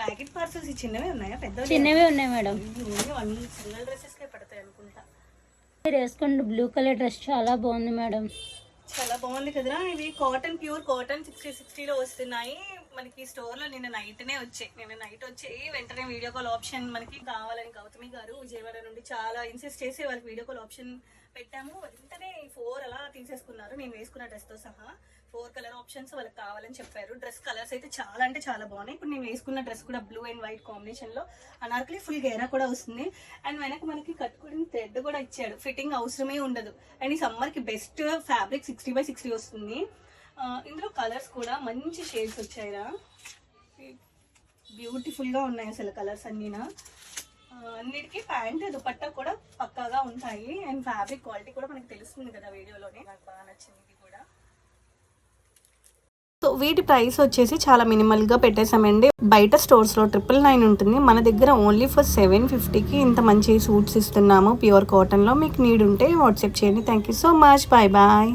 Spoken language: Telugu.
ప్యాకెట్ పార్సల్స్ చిన్నవే ఉన్నాయా పెద్ద చిన్నవే ఉన్నాయి మేడం. సింగిల్ డ్రెస్సెస్ కే పడతాయి అనుకుంటా. మీరు వేసుకోండి బ్లూ కలర్ డ్రెస్ చాలా బాగుంది మేడం. చాలా బాగుంది కదరా. ఇవి కాటన్, ప్యూర్ కాటన్ 60-60లో వస్తున్నాయి మనకి స్టోర్ లో. నిన్న నైట్ వచ్చాయి. వెంటనే వీడియో కాల్ ఆప్షన్ మనకి కావాలని గౌతమి గారు విజయవాడ నుండి చాలా ఇన్సిస్ట్ చేసి వాళ్ళకి వీడియో కాల్ ఆప్షన్ పెట్టాము. వెంటనే 4 అలా తీసేసుకున్నారు. నేను వేసుకున్న డ్రెస్ తో సహా 4 కలర్ ఆప్షన్స్ వాళ్ళకి కావాలని చెప్పారు. డ్రెస్ కలర్స్ అయితే చాలా అంటే చాలా బాగున్నాయి. ఇప్పుడు నేను వేసుకున్న డ్రెస్ కూడా బ్లూ అండ్ వైట్ కాంబినేషన్ లో అనార్కలి ఫుల్ గేరా కూడా వస్తుంది. అండ్ వెనక మనకి కట్టుకుని థ్రెడ్ కూడా ఇచ్చాడు. ఫిట్టింగ్ అవసరమే ఉండదు. అండ్ ఈ సమ్మర్ కి బెస్ట్ ఫ్యాబ్రిక్ 60/60 వస్తుంది. ఇందులో కలర్స్ కూడా మంచి షేడ్స్ వచ్చాయిరా. బ్యూటిఫుల్ గా ఉన్నాయి అసలు కలర్స్ అన్నీనా. అన్నిటికీ ప్యాంట్ దుపట్టా కూడా పక్కాగా ఉంటాయి. అండ్ ఫ్యాబ్రిక్ క్వాలిటీ కూడా మనకి తెలుస్తుంది కదా వీడియోలోనే. నాకు బాగా నచ్చింది ఇది కూడా. సో వీటి ప్రైస్ వచ్చేసి చాలా మినిమల్గా పెట్టేసామండి. బయట స్టోర్స్లో 999 ఉంటుంది. మన దగ్గర ఓన్లీ ఫర్ 750కి ఇంత మంచి సూట్స్ ఇస్తున్నాము ప్యూర్ కాటన్లో. మీకు నీడ్ ఉంటే వాట్సాప్ చేయండి. Thank you so much. Bye bye.